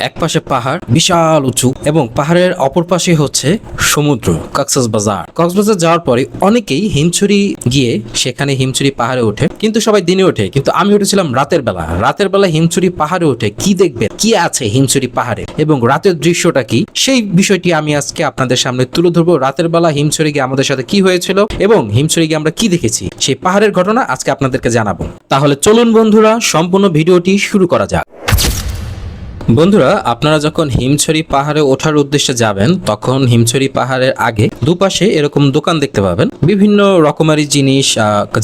এক পাশে পাহাড় বিশাল উঁচু এবং পাহাড়ের অপর পাশে হচ্ছে সমুদ্র। কক্সবাজার যাওয়ার পরে অনেকেই হিমছড়ি গিয়ে সেখানে হিমছড়ি পাহাড়ে ওঠে, কিন্তু সবাই দিনে ওঠে, কিন্তু আমি উঠেছিলাম রাতের বেলা হিমছড়ি পাহাড়ে ওঠে। কি দেখবে, কি আছে হিমছড়ি পাহাড়ে এবং রাতের দৃশ্যটা কি, সেই বিষয়টি আমি আজকে আপনাদের সামনে তুলে ধরবো। রাতের বেলা হিমছড়ি গিয়ে আমাদের সাথে কি হয়েছিল এবং হিমছড়ি গিয়ে আমরা কি দেখেছি, সেই পাহাড়ের ঘটনা আজকে আপনাদেরকে জানাবো। তাহলে চলুন বন্ধুরা, সম্পূর্ণ ভিডিওটি শুরু করা যাক। বন্ধুরা, আপনারা যখন হিমছড়ি পাহাড়ে ওঠার উদ্দেশ্যে যাবেন, তখন হিমছড়ি পাহাড়ের আগে দুপাশে এরকম দোকান দেখতে পাবেন। বিভিন্ন রকমারি জিনিস,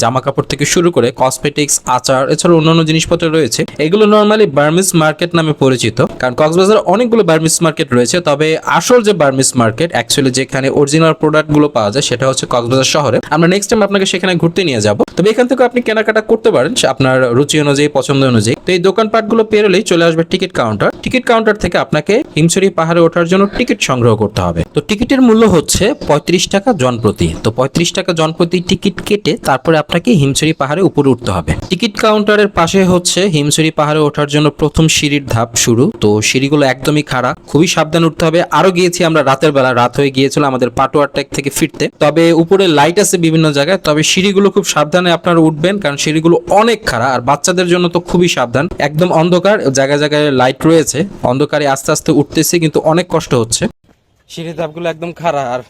জামা কাপড় থেকে শুরু করে কসমেটিক্স, আচার, এছাড়া অন্যান্য জিনিসপত্র রয়েছে। এগুলো নর্মালি বার্মিজ মার্কেট নামে পরিচিত, কারণ কক্সবাজারে অনেকগুলো বার্মিজ মার্কেট রয়েছে। তবে আসল যে বার্মিজ মার্কেট, অ্যাকচুয়ালি যেখানে অরিজিনাল প্রোডাক্ট গুলো পাওয়া যায়, সেটা হচ্ছে কক্সবাজার শহরে। আমরা নেক্সট টাইম আপনাকে সেখানে ঘুরতে নিয়ে যাব। তবে এখান থেকে আপনি কেনাকাটা করতে পারেন আপনার রুচি অনুযায়ী, পছন্দ অনুযায়ী। তো এই দোকানপাটগুলো পেরোলেই চলে আসবে টিকিট কাউন্টার থেকে আপনাকে হিমছড়ি পাহাড়ে ওঠার জন্য টিকিট সংগ্রহ করতে হবে। তো টিকিটের মূল্য হচ্ছে 35 টাকা জনপ্রতি। তো 35 টাকা জনপ্রতি টিকিট কেটে তারপরে আপনাকে হিমছড়ি পাহাড়ে উপরে উঠতে হবে। টিকিট কাউন্টারের পাশে হচ্ছে হিমছড়ি পাহাড়ে ওঠার জন্য প্রথম সিঁড়ির ধাপ শুরু। তো সিঁড়িগুলো একদমই খাড়া, খুবই সাবধানে উঠতে হবে। আরো গিয়েছি আমরা রাতের বেলা, রাত হয়ে গিয়েছিল আমাদের পাটোয়ার ট্যাগ থেকে ফিরতে। তবে উপরে লাইট আছে বিভিন্ন জায়গায়, তবে সিঁড়িগুলো খুব সাবধানে আপনারা উঠবেন, কারণ সিঁড়িগুলো অনেক খাড়া। আর বাচ্চাদের জন্য তো খুবই সাবধান, একদম অন্ধকার, জায়গায় জায়গায় লাইট রয়েছে। অন্ধকারে আস্তে আস্তে উঠতেছি, কিন্তু অনেক কষ্ট হচ্ছে। সিঁড়ির ধাপগুলো একদম খাড়া। আর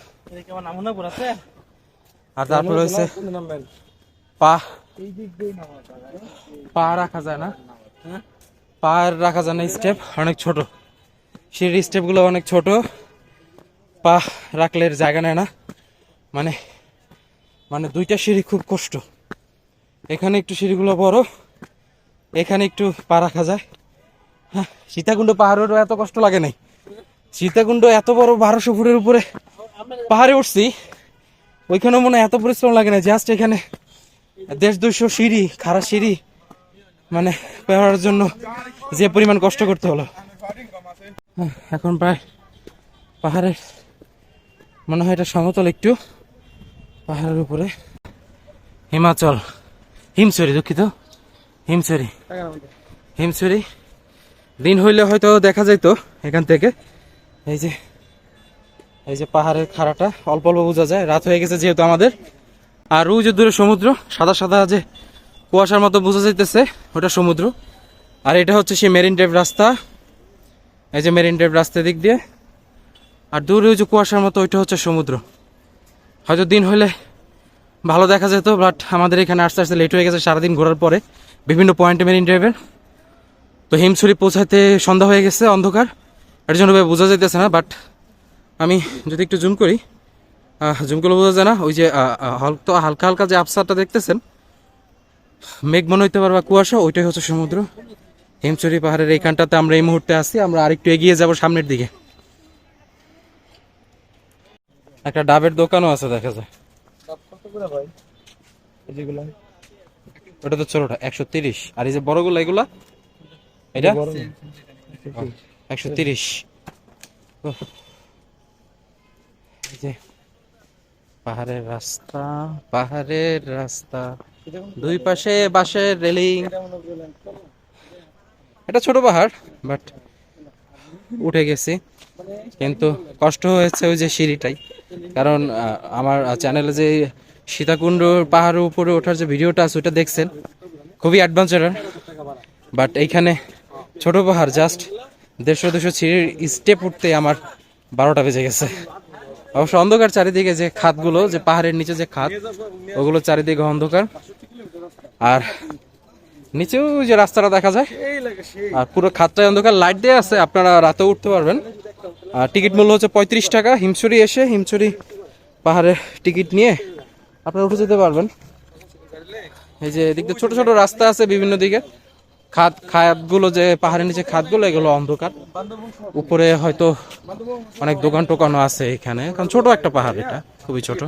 তারপরে হচ্ছে পা রাখা যায় না, পা রাখা যায় না, স্টেপ অনেক ছোট, সিঁড়ির স্টেপ গুলো অনেক ছোট, পা রাখলে জায়গা নেয় না। মানে মানে দুইটা সিঁড়ি খুব কষ্ট। এখানে একটু সিঁড়িগুলো বড়, এখানে একটু পা রাখা যায়। সীতাকুণ্ড পাহাড়েরও এত কষ্ট লাগে নাই। সীতাকুণ্ড এত বড় 1200 ফুটের উপরে পাহাড়ে উঠছি, ওইখানে মনে এত পরিশ্রম লাগে না। জাস্ট এখানে 150-200 সিঁড়ি, খাড়া সিঁড়ি, মানে পাহাড়ের জন্য যে পরিমাণ কষ্ট করতে হলো। এখন প্রায় পাহাড়ের মনে হয় এটা সমতল, একটু পাহাড়ের উপরে হিমছড়ি, দুঃখিত, হিমছড়ি দিন হইলে হয়তো দেখা যাইতো এখান থেকে। এই যে পাহাড়ের খাড়াটা অল্প অল্প বোঝা যায়, রাত হয়ে গেছে যেহেতু আমাদের। আর ওই যে দূরে সমুদ্র, সাদা সাদা যে কুয়াশার মতো বোঝা যাইতেছে, ওটা সমুদ্র। আর এটা হচ্ছে সেই মেরিন ড্রাইভ রাস্তা, এই যে মেরিন ড্রাইভ রাস্তার দিক দিয়ে। আর দূরে ওই যে কুয়াশার মতো, ওইটা হচ্ছে সমুদ্র। হয়তো দিন হইলে ভালো দেখা যেত, বাট আমাদের এখানে আস্তে আস্তে লেট হয়ে গেছে সারাদিন ঘোরার পরে বিভিন্ন পয়েন্টে মেরিন ড্রাইভের। তো হিমছড়ি পৌঁছাতে সন্ধ্যা হয়ে গেছে, অন্ধকার, এর জন্য বোঝা যাইতেছে না। বাট আমি যদি একটু জুম করি, জুম করলে বোঝা যায় না। ওই যে হালকা হালকা যে আবসারটা দেখতেছেন, মেঘ মনে হইতে পারে বা কুয়াশা, ওইটাই হচ্ছে সমুদ্র। হিমছড়ি পাহাড়ের এইখানটাতে আমরা এই মুহূর্তে আছি। আমরা আরেকটু এগিয়ে যাব সামনের দিকে। একটা ডাবের দোকানও আছে দেখা যায়। ওটা তো ছোটটা 130, আর এই যে বড়গুলা, এগুলা এটা 130। যে পাহাড়ের রাস্তা, দুই পাশে বাঁশের রেলিং। এটা ছোট পাহাড়, বাট উঠে গেছি, কিন্তু কষ্ট হয়েছে ওই যে সিঁড়িটাই। কারণ আমার চ্যানেলে যে সীতাকুণ্ড পাহাড়ের উপরে ওঠার যে ভিডিওটা আছে, ওইটা দেখছেন, খুবই অ্যাডভেঞ্চারার। বাট এইখানে ছোট পাহাড়, জাস্ট 150-200 সিঁড়ির স্টেপ উঠতে আমার 12টা বেজে গেছে। অবশ্য অন্ধকার চারিদিকে, যে খাতগুলো, যে পাহাড়ের নিচে যে খাত, ওগুলো চারিদিকে অন্ধকার। আর নিচেও যে রাস্তাটা দেখা যায়, আর পুরো খাতটায় অন্ধকার, লাইট দেওয়া আছে, আপনারা রাতে উঠতে পারবেন। আর টিকিট মূল্য হচ্ছে 35 টাকা। হিমছড়ি এসে হিমছড়ি পাহাড়ের টিকিট নিয়ে আপনারা উঠে যেতে পারবেন। এই যে এদিক দিয়ে ছোট ছোট রাস্তা আছে বিভিন্ন দিকে। খাতগুলো, যে পাহাড়ের নিচে খাতগুলো, এগুলো অন্ধকার। উপরে হয়তো অনেক দোকান টোকানো আছে এখানে, কারণ ছোট একটা পাহাড়, এটা খুবই ছোট।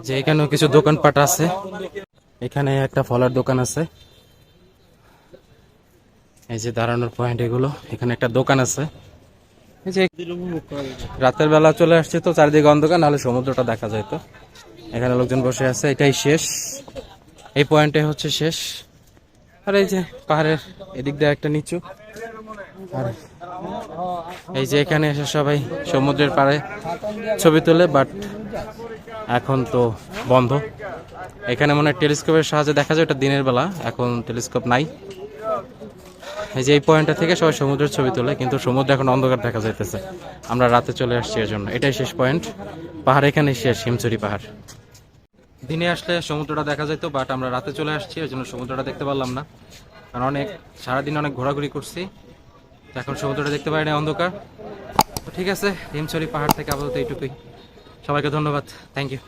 যে এখানেও কিছু দোকানপাট আছে। এখানে একটা ফলের দোকান আছে, এই যে দাঁড়ানোর পয়েন্ট এগুলো। এখানে একটা দোকান আছে। এই যে রাতের বেলা চলে আসছে, তো চারিদিকে অন্ধকার, নাহলে সমুদ্রটা দেখা যায়। তো এখানে লোকজন বসে আছে, এটাই শেষ। এই পয়েন্টে হচ্ছে শেষ। আর এই যে পাহাড়ের এদিক দিয়ে একটা নিচু, আর এই যে এখানে এসে সবাই সমুদ্রের পাড়ে ছবি তোলে, বাট এখন তো বন্ধ। এখানে মনে হয় টেলিস্কোপের সাহায্যে দেখা যায়, ওটা দিনের বেলা, এখন টেলিস্কোপ নাই। এই যে এই পয়েন্টটা থেকে সবাই সমুদ্রের ছবি তোলে, কিন্তু সমুদ্র এখন অন্ধকার দেখা যাইতেছে। আমরা রাতে চলে আসছি এর জন্য। এটাই শেষ পয়েন্ট, পাহাড় এখানে শেষ, হিমছড়ি পাহাড়। দিনে আসলে সমুদ্রটা দেখা যেত, বাট আমরা রাতে চলে আসছি, এর জন্য সমুদ্রটা দেখতে পারলাম না। কারণ সারাদিন অনেক ঘোরাঘুরি করছি, এখন সমুদ্রটা দেখতে পাই না, অন্ধকার। তো ঠিক আছে, হিমছড়ি পাহাড় থেকে আপাতত এইটুকুই। সবাইকে ধন্যবাদ, থ্যাংক ইউ।